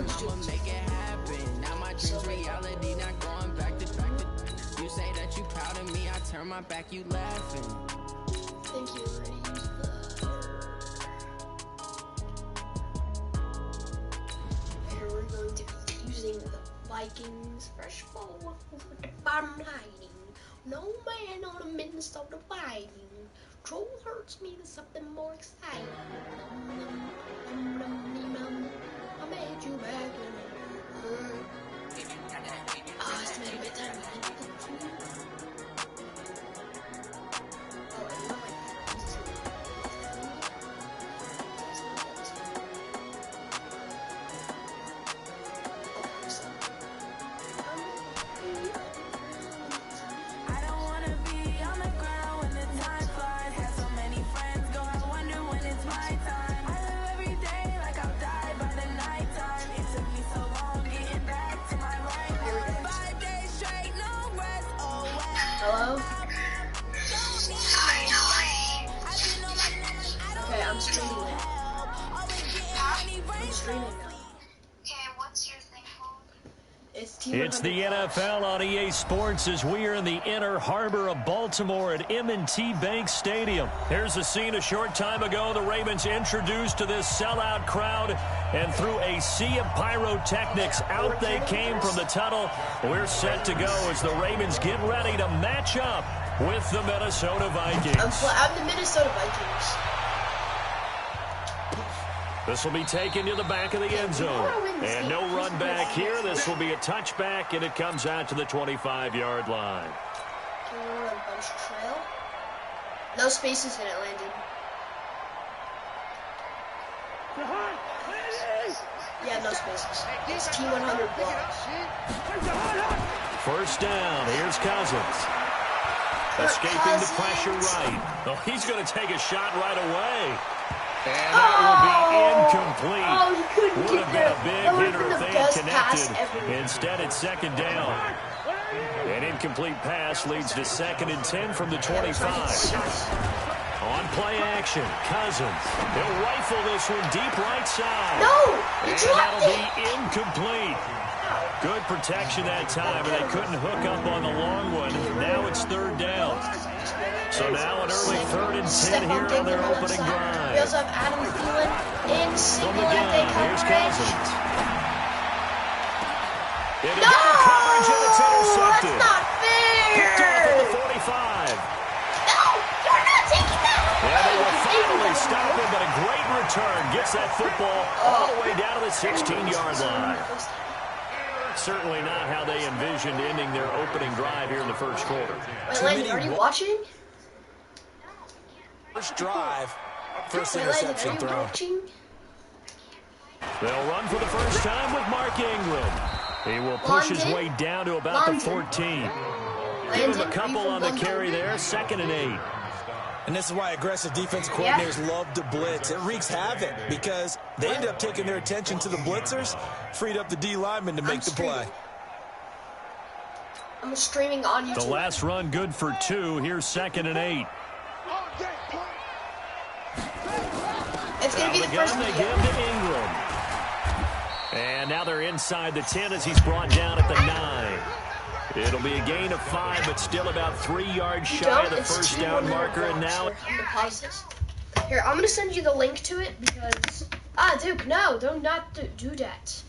make it happen. Now my dreams reality, not going back to. You say that you proud of me, I turn my back, you laughing. Thank you. Here we're going to be using the Vikings fresh ball over the bottom lining. No man on a Minnesota Viking. Troll hurts me to something more exciting. I made you back in it's made a bit time. Hello? Okay, I'm streaming now. I'm streaming now. Okay, what's your thing called? It's the NFL on EA Sports as we are in the inner harbor of Baltimore at M&T Bank Stadium. Here's a scene a short time ago. The Ravens introduced to this sellout crowd, and through a sea of pyrotechnics, out they came from the tunnel. We're set to go as the Ravens get ready to match up with the Minnesota Vikings. I'm the Minnesota Vikings. This will be taken to the back of the end zone. And no run back here. This will be a touchback, and it comes out to the 25-yard line. Can we run a bunch trail? No spaces in it, Landon. Yeah, no spaces. It's T100 blocks. First down. Here's Cousins. Escaping the pressure right. Oh, he's going to take a shot right away. And that will be incomplete. Oh, he couldn't Would have been a big hitter if they had connected. Ever. Instead, it's second down. An incomplete pass leads to 2nd and 10 from the 25. On play action, Cousins. He'll rifle this one deep right side. No! And that'll be incomplete. Good protection that time, and they couldn't hook up on the long one. Now it's 3rd down. So now an early 3rd and 10 here on their opening drive. We also have Adam Thielen in From the single gun, FA here's coverage. Cousins. It'll No! get coverage, and it's intercepted. That's not fair! Picked off at the 45. No! You're not taking that! And they will finally stop him, but a great return gets that football all the way down to the 16-yard line. Certainly not how they envisioned ending their opening drive here in the first quarter. Wait, Landon, are you watching? First drive, first Wait, interception Landon, are you throw. watching? They'll run for the first time with Mark Ingram. He will push his way down to about the 14. Give him a couple on the carry there, 2nd and 8. And this is why aggressive defense coordinators love to blitz. It wreaks havoc because they end up taking their attention to the blitzers, freed up the D lineman to make the play. I'm streaming on YouTube. The last run good for 2. Here's 2nd and 8. It's going to be the first They video. give to Ingram. And now they're inside the 10 as he's brought down at the 9. It'll be a gain of 5, but still about 3 yards shy of the first down marker. And now I'm going to pause this. Here, I'm going to send you the link to it because... Duke, no, do not do that.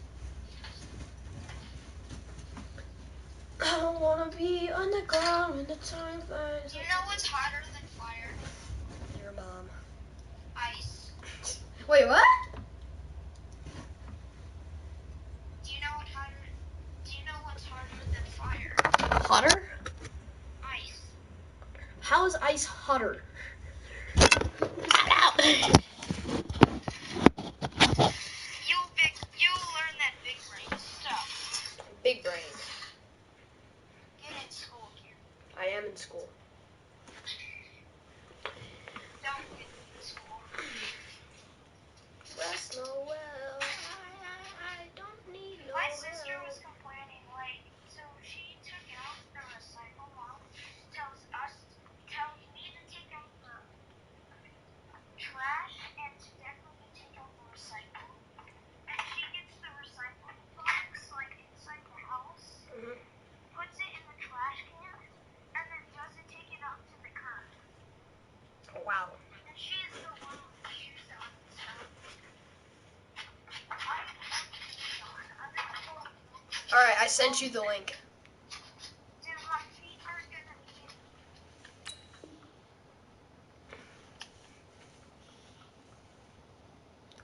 I don't want to be on the ground when the time flies. Do you know what's hotter than fire? Your mom. Ice. Wait, what? Do you know what's hotter than fire? Hotter? Ice. How is ice hotter? You'll learn that big brain stuff. Big brain. Get in school, Karen. I am in school. Don't get in school. Rest Noel. I don't need no My sister help. was complaining, like, so she took out the recycle mom, tells me to take out the trash and to definitely take out the recycle. And she gets the recycle sent you the link. Dude, my feet are gonna be.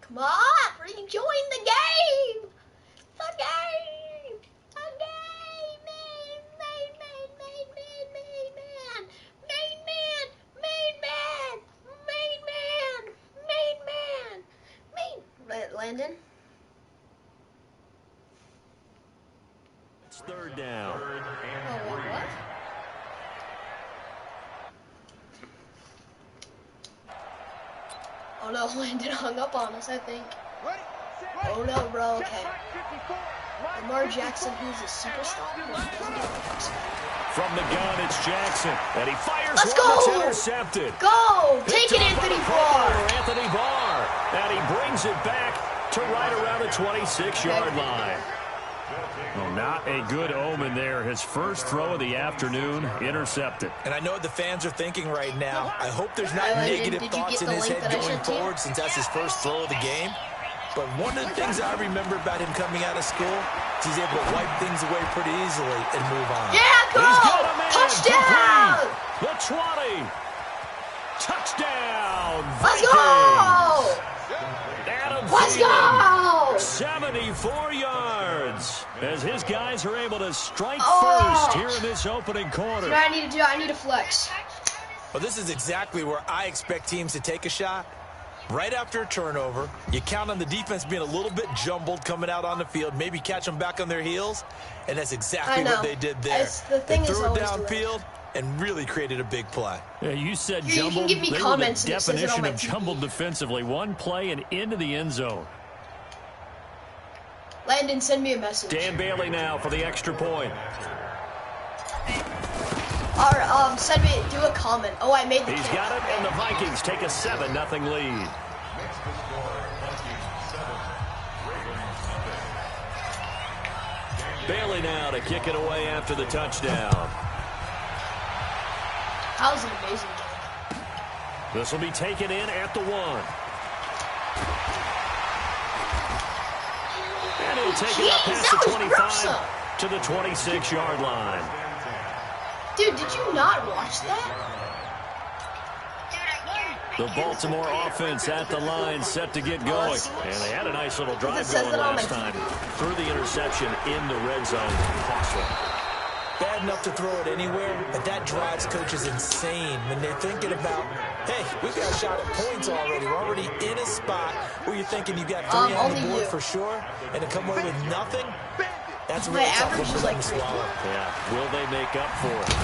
Come on, rejoin the game. The game. The game. Main. Landon. It's third down. Oh, wait, what? Oh no, Landon hung up on us, I think. Oh no, bro, okay. Lamar Jackson, who's a superstar. From the gun, it's Jackson. And he fires Let's one that's go! intercepted. Go! Take it, Picked up by Anthony the Barr! Pro Anthony Barr. And he brings it back to right around the 26-yard line. Well, not a good omen there. His first throw of the afternoon, intercepted. And I know what the fans are thinking right now. I hope there's not negative did you thoughts get in the his link head that I going sent to you? forward since that's his first throw of the game. But one of the things I remember about him coming out of school is he's able to wipe things away pretty easily and move on. Yeah, go! He's got a man. Touchdown! Complete. The 20. Touchdown. Let's Vikings. go! Adam Let's Thielen, go! 74 yards as his guys are able to strike Oh. first here in this opening quarter. You know what I need to do? I need to flex. Well, this is exactly where I expect teams to take a shot. Right after a turnover, you count on the defense being a little bit jumbled coming out on the field, maybe catch them back on their heels, and that's exactly what they did there. The thing they is threw it always downfield and really created a big play. Yeah, you said You can jumbled. give me They comments were the and it says it on definition my of TV. jumbled defensively. One play and into the end zone. Landon, send me a message. Dan Bailey now for the extra point. Or, send me, do a comment. Oh, I made the He's kick. got it, and the Vikings take a 7-0 lead. Bailey now to kick it away after the touchdown. That was an amazing game. This will be taken in at the 1. And he'll take it up Jeez, past that the was 25 gruesome. to the 26-yard line. Dude, did you not watch that? The Baltimore offense at the line, set to get going. And they had a nice little drive says going that on last my time. Through the interception in the red zone. Costly. Bad enough to throw it anywhere, but that drives coaches insane when they're thinking about, hey, we've got a shot at points already. We're already in a spot where you're thinking you've got 3 on the only board you. for sure, and to come away with nothing, that's a My really tough average one for is them like to 3. swallow. Yeah, will they make up for it?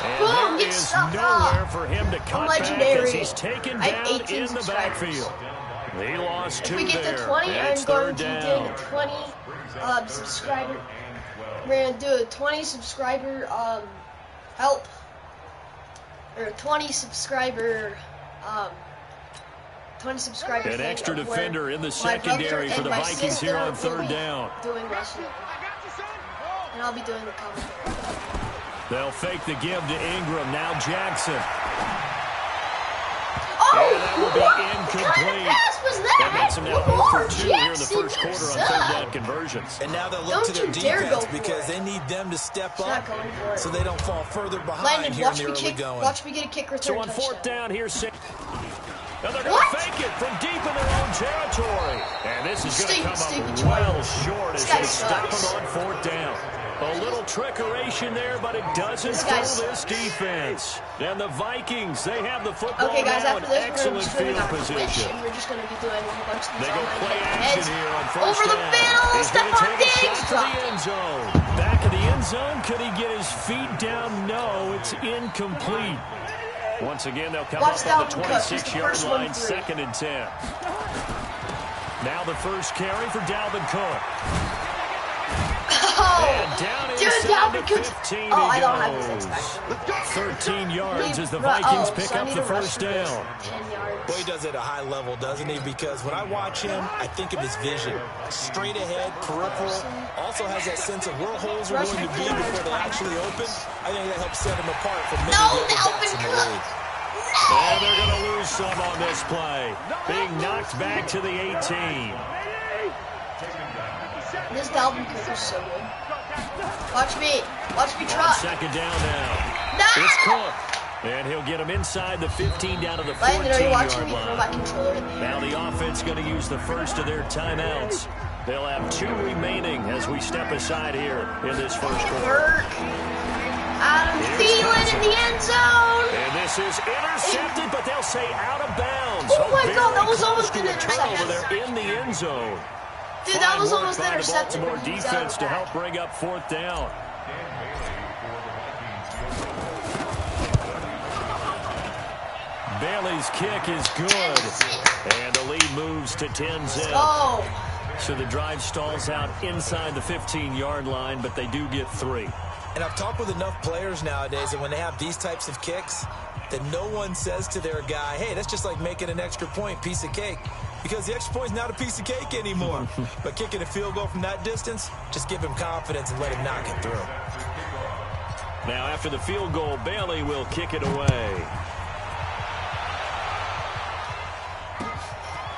And Boom, there get is stuck nowhere up. for him to cut legendary. back as he's taken I have down 18 in the subscribers. backfield. He lost 2 If we get there. to 20, and I'm it's going third to do down. a 20 subscriber. We're going to do a 20 subscriber help. Or a 20 subscriber 20 subscriber An thing extra of where defender in the my secondary brother for and the my Vikings here sister on will third be down. Doing wrestling. And I'll be doing the commentary. They'll fake the give to Ingram. Now Jackson. Oh, And that will be what kind incomplete. of pass was That that? makes him now 0 Lamar for 2 here in the Jackson, first quarter on you third suck. down conversions. And now they'll look to Don't their you dare go defense for because it. they need them to step He's up not going for it. so they don't fall further behind Landon, here in watch the me early kick. going. Watch me get a kick return So on fourth touchdown. down, here's Sam. And they're going What? to fake it from deep in their own territory. And this is going to come Stupid up well choice. short as This guy they stop sucks. him on fourth down. A little trickeration there, but it doesn't This guy fool this sucks. defense. And the Vikings, they have the football Okay, guys, now in after this, we're going to excellent be streaming field on Twitch, position. and we're just going to be doing a whole bunch of these They go online play heads. action here on first Over the down. middle, He's going to Stephon take a Diggs shot to the dropped it. end zone. Back of the end zone. Could he get his feet down? No, it's incomplete. Once again, they'll come Watch up on the Dalvin Cook. He's the 26-yard first one line, through. 2nd and 10. Now the first carry for Dalvin Cook. Oh, And down dude, inside Dalvin the Cook's. 15 Oh, he I don't have his goes. expectation. 13 yards as the Vikings pick so I up need the to rush first for this. down. 10 yards. Boy, he does it at a high level, doesn't he? Because when I watch him, I think of his vision. Straight ahead, peripheral. Also has that sense of where holes are going to be before they actually open. I think that helps set him apart from many No, of the other backs Dalvin in the Cook. league. And they're going to lose some on this play. Being knocked back to the 18. This Dalvin Cook is so good. Watch me. Watch me On try. second down now. No! It's Cook. And he'll get him inside the 15 down to the 14-yard Landon, are you watching me throw my line. controller in the air? Now the offense going to use the first of their timeouts. They'll have 2 remaining as we step aside here in this first quarter. Adam Thielen in the end zone. And this is intercepted, but they'll say out of bounds. Oh my God, that was Very almost close an to a turnover interception. there in the end zone. Dude, that was Fine work almost by the intercepted. Baltimore but he was out of defense to the help bag. bring up 4th down. Bailey's kick is good. And the lead moves to 10-zip. Oh. So the drive stalls out inside the 15-yard line, but they do get 3. And I've talked with enough players nowadays that when they have these types of kicks, that no one says to their guy, hey, that's just like making an extra point, piece of cake. Because the extra point's not a piece of cake anymore. But kicking a field goal from that distance, just give him confidence and let him knock it through. Now after the field goal, Bailey will kick it away.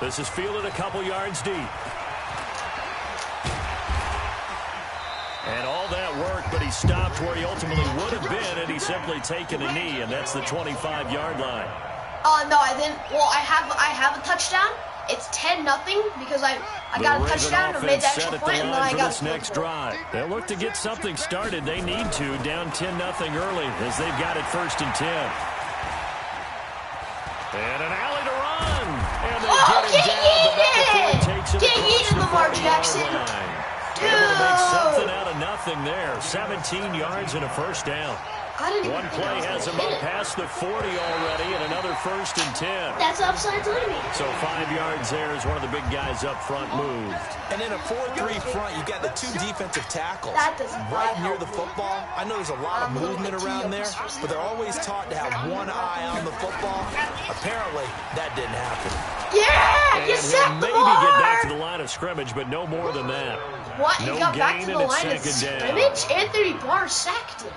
This is fielded a couple yards deep. And all that work, but he stopped where he ultimately would have been, and he's simply taken a knee, and that's the 25-yard line. No, I didn't. Well, I have a touchdown. It's 10-0 because I got a touchdown or made the extra point, and then I got this next drive. They'll look to get something started. They need to, down 10-0 early, as they've got it 1st and 10. And an alley to run. And they get him down, but not before he takes it across the Lamar 40-yard Jackson. line. Able to make something out of nothing there. 17 yards and a 1st down. I didn't One even think play I was has him gonna up hit it. past the 40 already, and another 1st and 10. That's upside down me. So 5 yards there as one of the big guys up front moved. And in a 4-3 front, you've got the 2 defensive tackles That does not right near help the me. football. I know there's a lot of movement around there, but they're always taught to have one eye on the football. Apparently, that didn't happen. Yeah, And you he'll sacked the maybe get back to bar. the line of scrimmage, but no more than that. What? No He got back gain, to the and it's line of second down. scrimmage? Anthony Barr sacked him.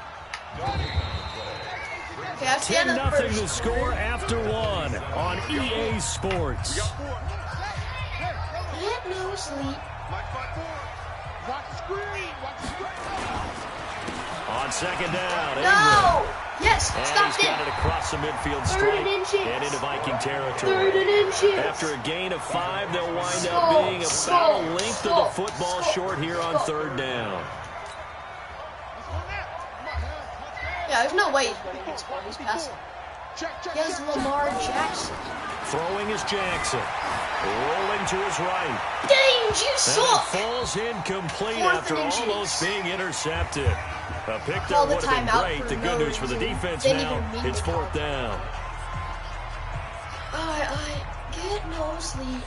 Okay, that's the end of the 10-0 first. to score after 1 on EA Sports. Get no sleep. On second down, Ingram. No! Yes, And stopped he's it. got it across the midfield Third stripe and inches. and into Viking territory. Third and inches. After a gain of 5, they'll wind up Stop, being about stop, a length of stop, the football stop, short here on stop. 3rd down. Yeah, there's no way he's running this ball. He's passing. Here's Lamar Jackson. Throwing is Jackson. Rolling to his right. Dang, you And it suck! falls incomplete 4th after and inches. almost being intercepted. A pick there Call the would have been timeout great. for The no good news for the reason. defense Didn't now, even mean it's to call 4th down. I get no sleep.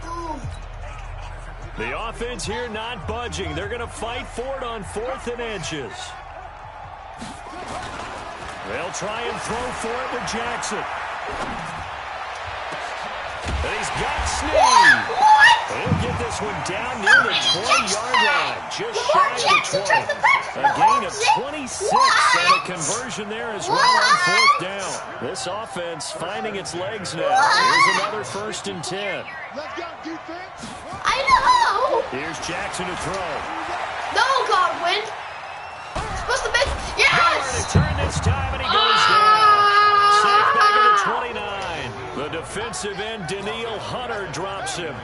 Ooh. The offense here not budging. They're going to fight for it on 4th and inches. They'll try and throw for it with Jackson. And he's got Snead. What? He'll get this one down near the 20-yard line, just shy of Jackson the took the 20. back A gain of foot. 26 What? and a conversion there as well on 4th down. This offense finding its legs now. Here's another 1st and 10. I know! Here's Jackson to throw. No, Godwin! Supposed to be. Nowhere to Yes! turn this time, and he goes Ah! down. Safe back at the 29. The defensive end, Daniil Hunter, drops him.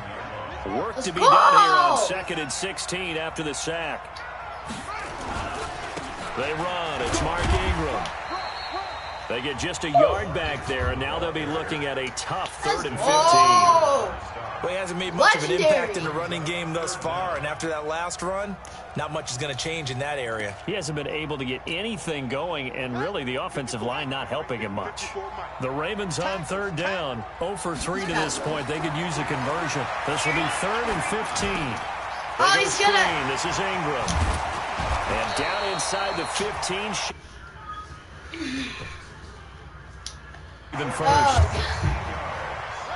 Work Let's to be go! done here on 2nd and 16 after the sack. They run. It's Mark Ingram. They get just a yard back there, and now they'll be looking at a tough 3rd and 15. Oh! Well, he hasn't made much of an Legendary. impact in the running game thus far, and after that last run, not much is going to change in that area. He hasn't been able to get anything going, and really the offensive line not helping him much. The Ravens on 3rd down. 0 for 3 to this point. They could use a conversion. This will be 3rd and 15. Oh, he's gonna. Screen. This is Ingram. And down inside the 15. Even first.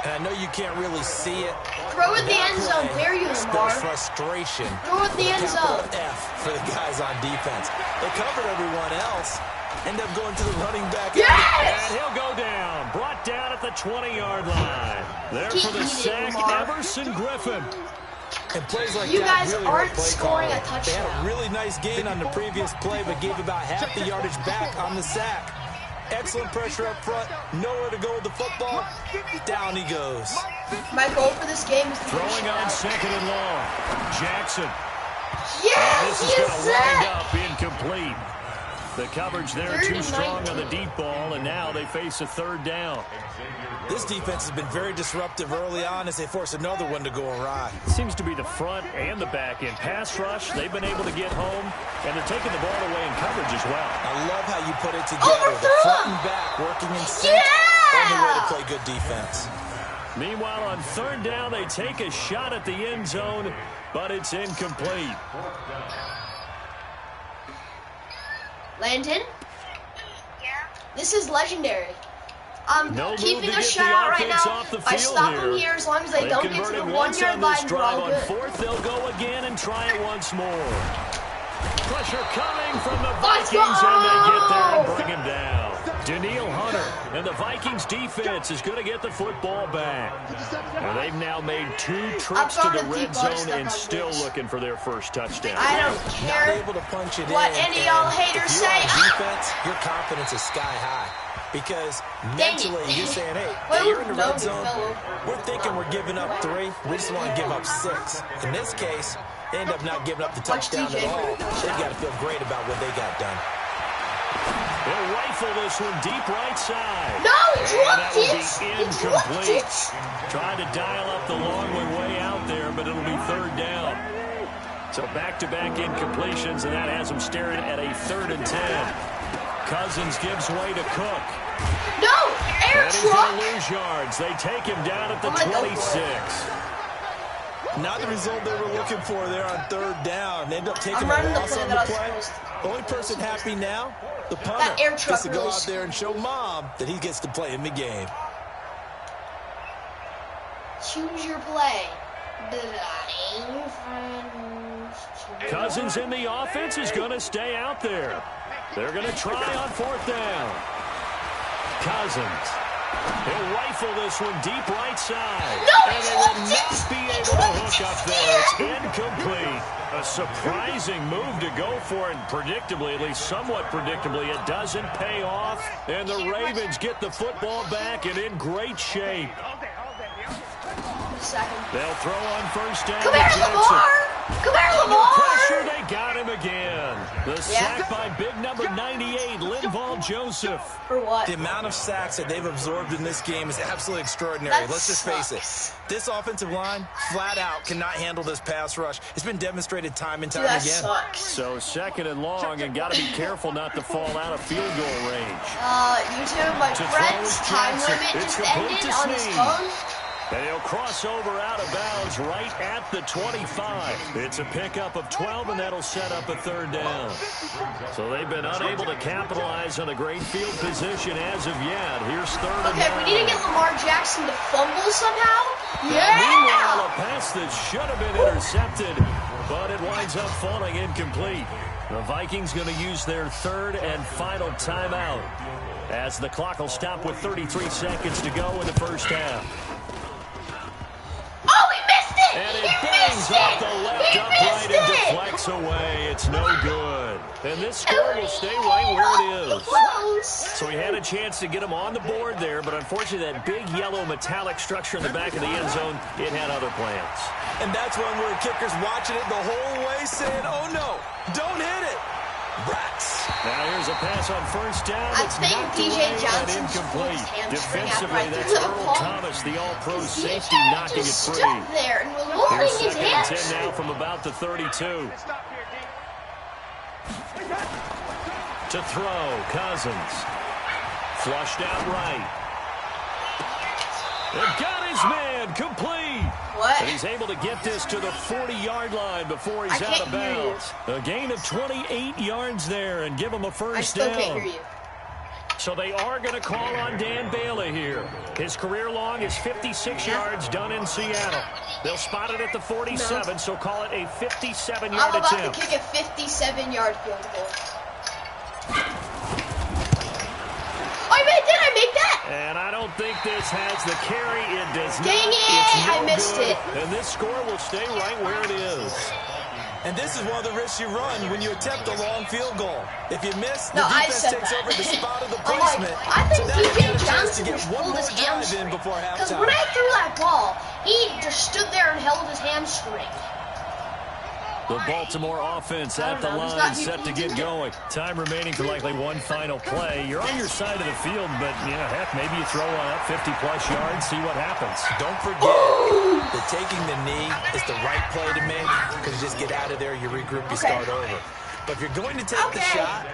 And I know you can't really see it. Throw in the end zone. Dare you, Lamar? Spells frustration. Throw in the end zone. F for the guys on defense. They covered everyone else. End up going to the running back. And Yes! he'll go down. Brought down at the 20-yard line. There Keep for the eating, sack, Lamar. Everson Griffin. And plays like You that guys really aren't hurt play scoring calling. a touchdown. They had a really nice gain on the previous play, but gave about half the yardage back on the sack. Excellent pressure up front. Nowhere to go with the football. Down he goes. My goal for this game is to Throwing on second and long. Jackson. Yes, This is going to wind up incomplete. The coverage there too strong on the deep ball, and now they face a third down. This defense has been very disruptive early on as they force another one to go awry. Seems to be the front and the back end. Pass rush, they've been able to get home, and they're taking the ball away in coverage as well. I love how you put it together. The front and back working in sync. Only way to play good defense. Meanwhile, on third down, they take a shot at the end zone, but it's incomplete. Landon, Yeah? this is legendary. I'm No keeping move a to get the shutout right offense now. off the If I field stop here. them here, as long as they They've don't get to the converted once 1-yard on line, this we're drive. all On good. fourth, they'll go again and try it once more. Pressure coming from the Let's Vikings, and they get there and go! bring him down. Daniil Hunter and the Vikings defense is going to get the football back. And they've now made 2 trips to the red zone and still looking for their first touchdown. I don't Not care able to punch it what in. any of y'all And haters if you're say. on defense, your confidence is sky high. Because mentally, you're saying, hey, Well, you're in the no, red zone. fellow. We're thinking we're giving up 3. We just want to give up 6. In this case, they end up not giving up the Watch touchdown DJ. at all. They've got to feel great about what they got done. They'll rifle this one deep right side. No, he And dropped that will it. be He dropped incomplete. it. Trying to dial up the long way out there, but it'll be third down. So back-to-back incompletions, and that has them staring at a 3rd and 10. Cousins gives way to Cook. No, air And he's going truck. to lose yards. They take him down at the I'm gonna go for it. 26. Not the result they were looking for there on 3rd down. They end up taking I'm a running the loss play on that the I was play. supposed to. The only person happy now, the punter, That air truck gets to go really out there and show Mom that he gets to play in the game. Choose your play. Blind friends. Cousins in the offense is going to stay out there. They're going to try on 4th down. Cousins. He'll rifle this one deep right side. No, and he they will dropped not it. be He able to dropped hook it. up there. It's incomplete. A surprising move to go for, and predictably, at least somewhat predictably, it doesn't pay off. And the Ravens get the football back and in great shape. Second. They'll throw on 1st down. Come to here, Jackson. Lamar. Come here, Under Lamar. pressure, they got him again. The sack by big number 98, Linval Joseph. For what? The amount of sacks that they've absorbed in this game is absolutely extraordinary. That Let's just face sucks. it. This offensive line, flat out, cannot handle this pass rush. It's been demonstrated time and time Dude, that again. sucks. So 2nd and long, and got to be careful not to fall out of field goal range. YouTube, my To throw friend's is time Jackson. limit It's just complete ended to on his Snead. phone. And he'll cross over out of bounds right at the 25. It's a pickup of 12, and that'll set up a 3rd down. So they've been unable to capitalize on a great field position as of yet. Here's 3rd and Okay, 9. we need to get Lamar Jackson to fumble somehow. Meanwhile, Yeah! a pass that should have been intercepted, but it winds up falling incomplete. The Vikings going to use their 3rd and final timeout as the clock will stop with 33 seconds to go in the first half. Oh, he missed it! And it He bangs missed off it! the left He upright missed and it! deflects away. It's no good. And this score will stay right where it is. Close. So he had a chance to get him on the board there, but unfortunately that big yellow metallic structure in the back of the end zone, it had other plans. And that's when we're kickers watching it the whole way saying, oh no, don't hit it. Rats. Now here's a pass on 1st down. I It's think knocked DJ away and Johnson incomplete. pulled his hamstring out Defensively, right that's through the Earl ball. Thomas, the all-pro safety, DJ knocking it just free. stood there and was holding Here's his 2nd and 10 hands. now from about the 32. To throw, Cousins. Flushed out right. They've got his man, complete. What? And he's able to get this to the 40-yard line before he's I out can't of hear you. bounds. A gain of 28 yards there and give him a I first still down. can't hear you. So they are going to call on Dan Bailey here. His career long is 56 yards done in Seattle. They'll spot it at the 47, so call it a 57-yard I'm about attempt. to kick a 57-yard field goal. Did I make that? And I don't think this has the carry. It does not. Dang it! I missed it. And this score will stay right where it is. And this is one of the risks you run when you attempt a long field goal. If you miss, the No, I defense said takes that. over the spot of the I'm like, placement. I think So now you DJ get a chance to Johnson get just one pulled more his drive in hamstring. before Because halftime. when I threw that ball, he just stood there and held his hamstring. The Baltimore offense at the line, set to get going. Time remaining for likely one final play. You're on your side of the field, but, heck, maybe you throw one up 50-plus yards, see what happens. Don't forget that taking the knee is the right play to make because you just get out of there, you regroup, you start over. But if you're going to take the shot,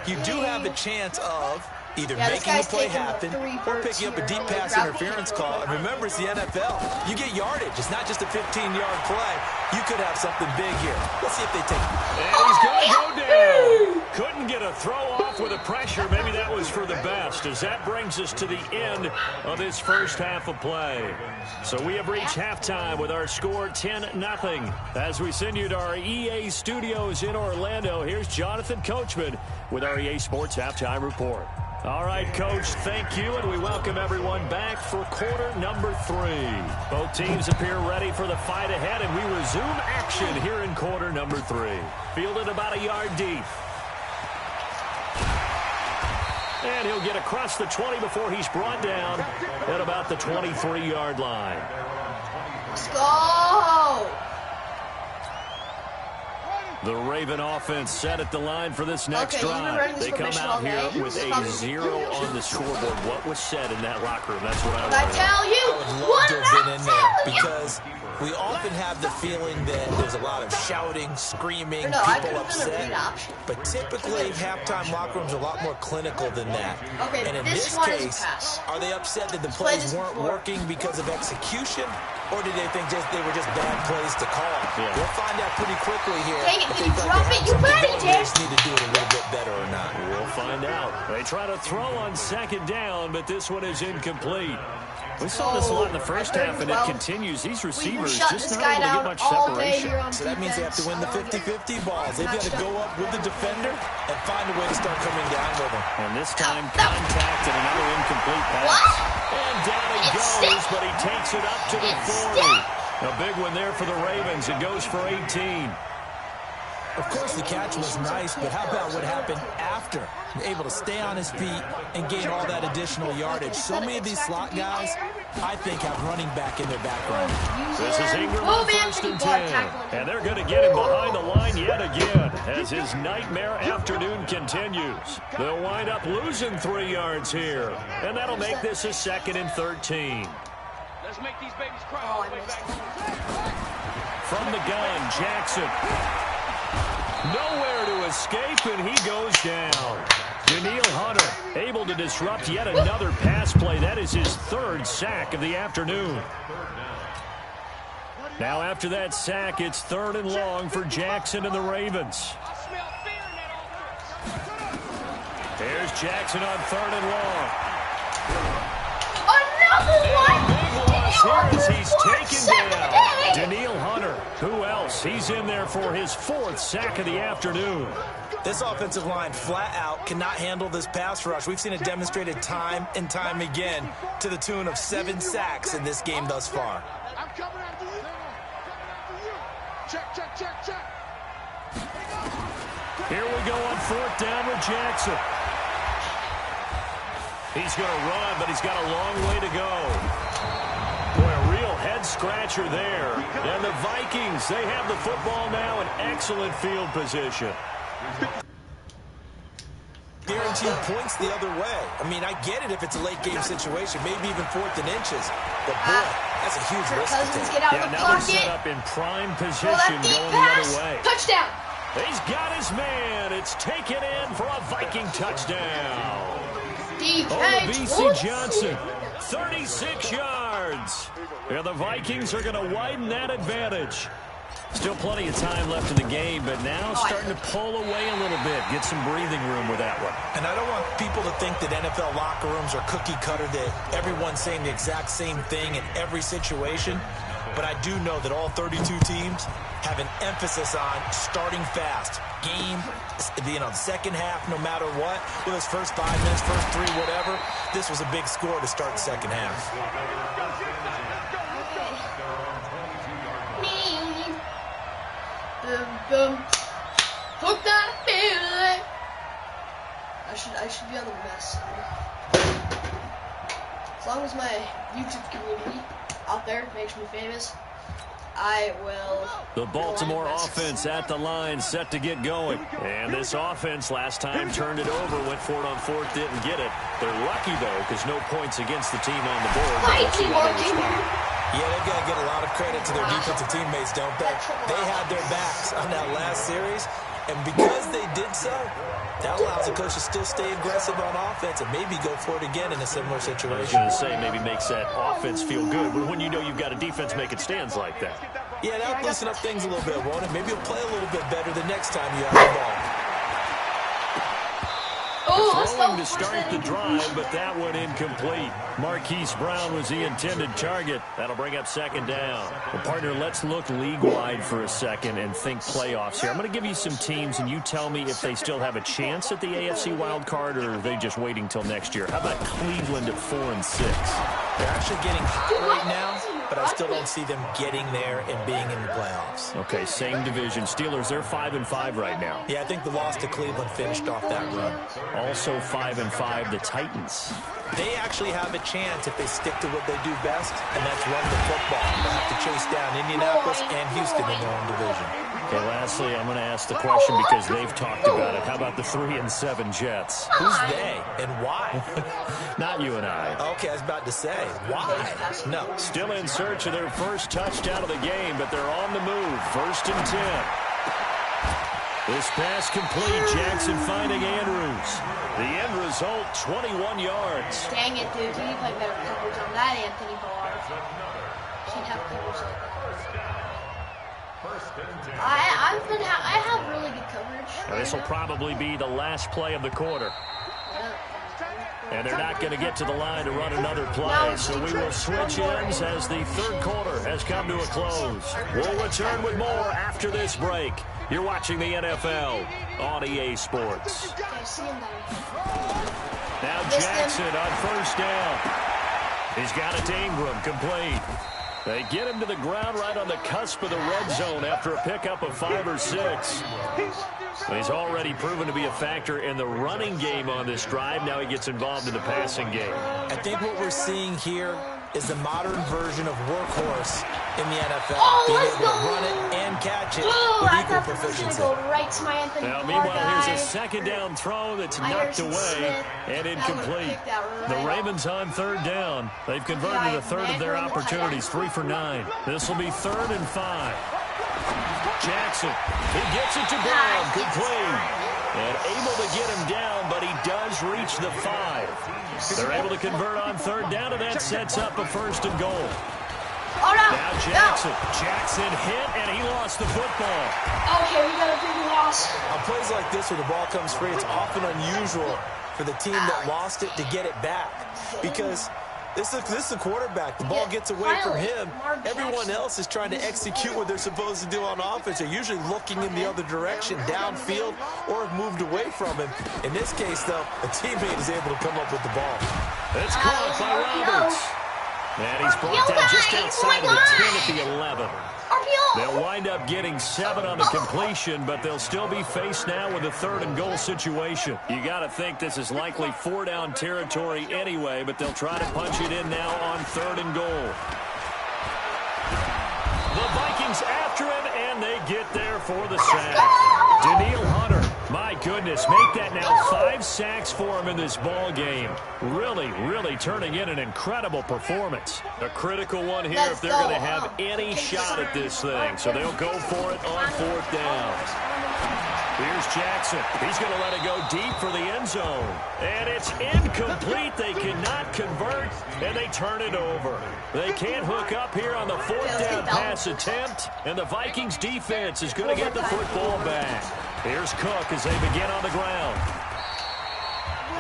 you do have a chance of either making the play happen or picking up a deep pass interference call. And remember, it's the NFL. You get yardage. It's not just a 15-yard play. You could have something big here. Let's see if they take it. And he's going to go down. Couldn't get a throw off with the pressure. Maybe that was for the best, as that brings us to the end of this first half of play. So we have reached halftime with our score 10-0. As we send you to our EA studios in Orlando, here's Jonathan Coachman with our EA Sports Halftime Report. All right, Coach, thank you, and we welcome everyone back for quarter number 3. Both teams appear ready for the fight ahead, and we resume action here in quarter number 3. Fielded about a yard deep. And he'll get across the 20 before he's brought down at about the 23-yard line. Let's go! The Raven offense set at the line for this next drive. They come out here with a 0 on the scoreboard. What was said in that locker room? That's what I want to know. tell you? I would love to have been in there because we often have the feeling that there's a lot of shouting, screaming, people upset. But typically, halftime locker rooms are a lot more clinical than that. And in this case, are they upset that the plays weren't working because of execution? Or did they think they were just bad plays to call? Yeah. We'll find out pretty quickly here. Dang it, if did they you felt drop they it? had You something got it, going, Dave. they just need to do it a little bit better or not. We'll find out. They try to throw on second down, but this one is incomplete. We saw this a lot in the first half, and it continues. These receivers just not able to get much separation. So that means they have to win the 50-50 balls. They've got to go up with the defender and find a way to start coming down with them. And this time, contact and another incomplete pass. And down he goes, but he takes it up to the 40. A big one there for the Ravens. It goes for 18. Of course, the catch was nice, but how about what happened after? Able to stay on his feet and gain all that additional yardage. So many of these slot guys, I think, have running back in their background. This is Ingram on 1st and 10. And they're going to get him behind the line yet again as his nightmare afternoon continues. They'll wind up losing 3 yards here. And that'll make this a 2nd and 13. Let's make these babies cry all the way back. From the gun, Jackson. Nowhere to escape, and he goes down. Daniil Hunter able to disrupt yet another pass play. That is his 3rd sack of the afternoon. Now after that sack, it's 3rd and long for Jackson and the Ravens. There's Jackson on 3rd and long. Another one! Here as he's taken down. Daniil Hunter. Who else? He's in there for his 4th sack of the afternoon. This offensive line flat out cannot handle this pass rush. We've seen it demonstrated time and time again to the tune of 7 sacks in this game thus far. I'm coming after you. Check, check, check, check. Here we go on 4th down with Jackson. He's going to run, but he's got a long way to go. Boy, a real head-scratcher there. And the Vikings, they have the football now in excellent field position. Guaranteed points the other way. I mean, I get it if it's a late-game situation, maybe even 4th and inches. But, boy, that's a huge risk to take. Get out of the now they're pocket. set up in prime position going the other way. Touchdown. He's got his man. It's taken in for a Viking touchdown. BC Johnson, 36 yards. Yeah, the Vikings are going to widen that advantage. Still plenty of time left in the game, but now starting to pull away a little bit, get some breathing room with that one. And I don't want people to think that NFL locker rooms are cookie cutter, that everyone's saying the exact same thing in every situation. but I do know that all 32 teams have an emphasis on starting fast. Game, second half, no matter what. Whether it's first 5 minutes, first 3, whatever. This was a big score to start the second half. Hook that feeling. I should be on the best side. As long as my YouTube community out there makes me famous, I will. The Baltimore offense at the line, set to get going. And this offense last time turned it over, went for it on 4th, didn't get it. They're lucky, though, because no points against the team on the board. Yeah, they've got to get a lot of credit to their defensive teammates, don't they? They had their backs on that last series, and because they did so, that allows the coach to still stay aggressive on offense and maybe go for it again in a similar situation. I was going to say, maybe makes that offense feel good, but when you know you've got a defense making stands like that. Yeah, that'll loosen up things a little bit, won't it? Maybe you'll play a little bit better the next time you have the ball. Throwing to start the drive, but that one incomplete. Marquise Brown was the intended target. That'll bring up 2nd down. Well, partner, let's look league-wide for a second and think playoffs here. I'm going to give you some teams, and you tell me if they still have a chance at the AFC wild card, or are they just waiting till next year? How about Cleveland at 4-6? They're actually getting hot right now, but I still don't see them getting there and being in the playoffs. Okay, same division. Steelers, they're 5-5 right now. Yeah, I think the loss to Cleveland finished off that run. Also 5-5, the Titans. They actually have a chance if they stick to what they do best, and that's run the football. They'll have to chase down Indianapolis and Houston in their own division. Okay, lastly, I'm going to ask the question because they've talked about it. How about the 3-7 Jets? Who's they and why? Not you and I. Okay, I was about to say, why? No. Still in search of their first touchdown of the game, but they're on the move. 1st and 10. This pass complete. Jackson finding Andrews. The end result, 21 yards. Dang it, dude. He played better coverage on that Anthony Barr. He'd have coverage like that. I have really good coverage. This will probably be the last play of the quarter. And they're not going to get to the line to run another play. So we will switch ends as the 3rd quarter has come to a close. We'll return with more after this break. You're watching the NFL on EA Sports. Now Jackson on 1st down. He's got it to Ingram, complete. They get him to the ground right on the cusp of the red zone after a pickup of 5 or 6. He's already proven to be a factor in the running game on this drive. Now he gets involved in the passing game. I think what we're seeing here is the modern version of workhorse in the NFL. Being able to run it and catch it with equal proficiency. Now, meanwhile, here's a 2nd down throw that's knocked away and incomplete. The Ravens on 3rd down. They've converted a 3rd of their opportunities, 3 for 9. This will be 3rd and 5. Jackson, he gets it to Brown, complete. And able to get him down, but he does reach the 5. They're able to convert on 3rd down, and that sets up a 1st and goal. Oh, no. Now Jackson. Jackson hit, and he lost the football. Okay, we got a big loss. On plays like this where the ball comes free, it's often unusual for the team that lost it to get it back. Because this is the quarterback. The ball gets away from him. Everyone else is trying to execute what they're supposed to do on offense. They're usually looking in the other direction, downfield, or have moved away from him. In this case, though, a teammate is able to come up with the ball. It's caught by Roberts. And he's brought down just outside of the 10 at the 11. They'll wind up getting 7 on the completion, but they'll still be faced now with a 3rd and goal situation. You got to think this is likely 4-down territory anyway, but they'll try to punch it in now on 3rd and goal. The Vikings after him, and they get there for the sack. Daniil Hunter, my goodness, make that now 5 sacks for him in this ball game. Really, really turning in an incredible performance. A critical one here if they're going to have any shot at this thing. So they'll go for it on 4th down. Here's Jackson. He's going to let it go deep for the end zone. And it's incomplete. They cannot convert, and they turn it over. They can't hook up here on the 4th down pass attempt, and the Vikings defense is going to get the football back. Here's Cook as they begin on the ground.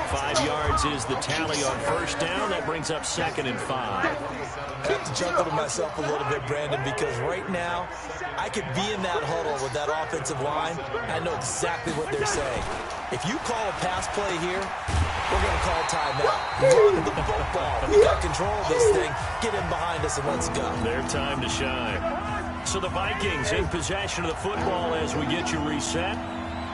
5 yards is the tally on first down. That brings up 2nd and 5. I have to chuckle to myself a little bit, Brandon, because right now I could be in that huddle with that offensive line. I know exactly what they're saying. If you call a pass play here, we're going to call timeout. Run the football. We got control of this thing. Get in behind us and let's go. Their time to shine. So the Vikings in possession of the football as we get you reset.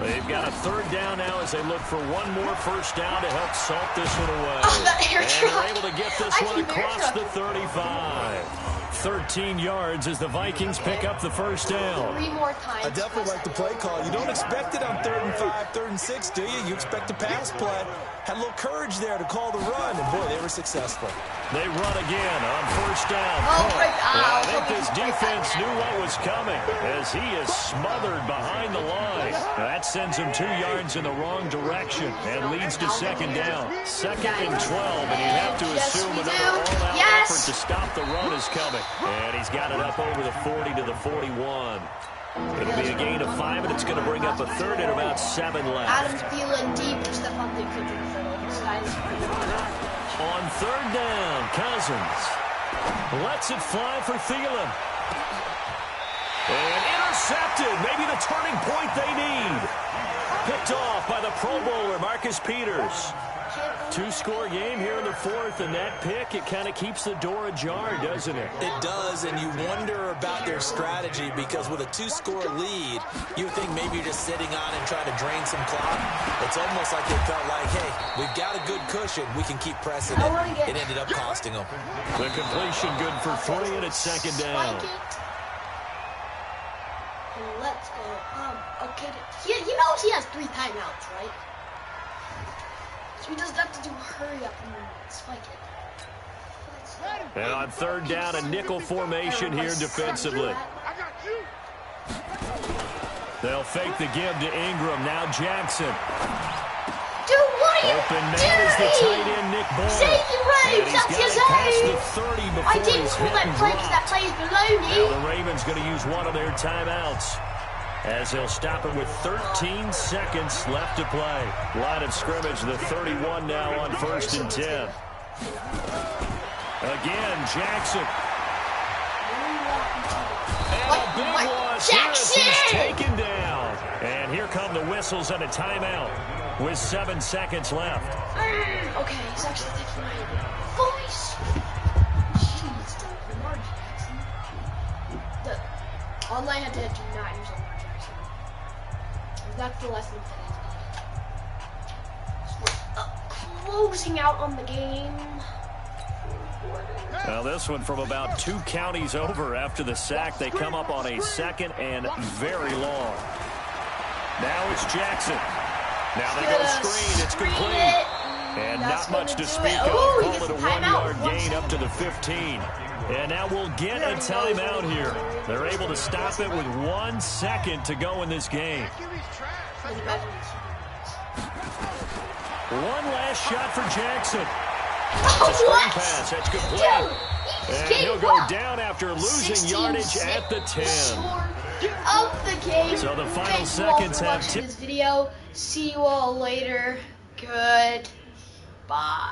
They've got a 3rd down now as they look for one more first down to help salt this one away. And they're able to get this one across the 35. 13 yards as the Vikings pick up the first down. 3 more times. I definitely like the play call. You don't expect it on 3rd and 5, 3rd and 6, do you? You expect a pass play. Had a little courage there to call the run, and boy, they were successful. They run again on first down. I think this defense knew what was coming as he is smothered behind the line. That sends him 2 yards in the wrong direction and leads to 2nd down. 2nd and 12, and you'd have to assume another all-out effort to stop the run is coming. And he's got it up over the 40 to the 41. It'll be a gain of 5, and it's going to bring up a 3rd and about 7 left. Adam's feeling deep. Stephon Diggs could do for those guys. On 3rd down, Cousins lets it fly for Thielen. And intercepted. Maybe the turning point they need. Picked off by the Pro Bowler, Marcus Peters. 2-score game here in the 4th, and that pick, it kind of keeps the door ajar, doesn't it? It does, and you wonder about their strategy because with a 2-score lead, you think maybe you're just sitting on and trying to drain some clock. It's almost like they felt like, hey, we've got a good cushion. We can keep pressing it. It ended up costing them. The completion good for 3, and it's 2nd down. Let's go. Okay. He knows he has 3 timeouts, right? So he doesn't have to do hurry up and spike it. And on 3rd down, a nickel formation here defensively. They'll fake the give to Ingram. Now Jackson. Dude, what are you Open man is the tight end, Nick Boyle. And he's got it past the 30 before I didn't he's call hit that and play because that dropped. play is below me. Now the Ravens going to use one of their timeouts as they'll stop it with 13 seconds left to play. Line of scrimmage, the 31 now on 1st and 10. Again, Jackson. And a big one. Jackson! He's taken down. And here come the whistles and a timeout with 7 seconds left. Okay, he's actually taking my voice. Jeez, Lamar Jackson. All I had to do not use Lamar Jackson. That's the lesson today. Closing out on the game. Now this one from about 2 counties over after the sack. They come up on a 2nd and very long. Now it's Jackson. Now they go screen. It's complete. And not much to speak of. Call it a 1-yard gain up to the 15. And now we'll get a timeout here. They're able to stop it with 1 second to go in this game. One last shot for Jackson. It's a screen pass. That's complete. And he'll go down after losing yardage at the 10. Of the game. So the final seconds have this video. See you all later. Goodbye.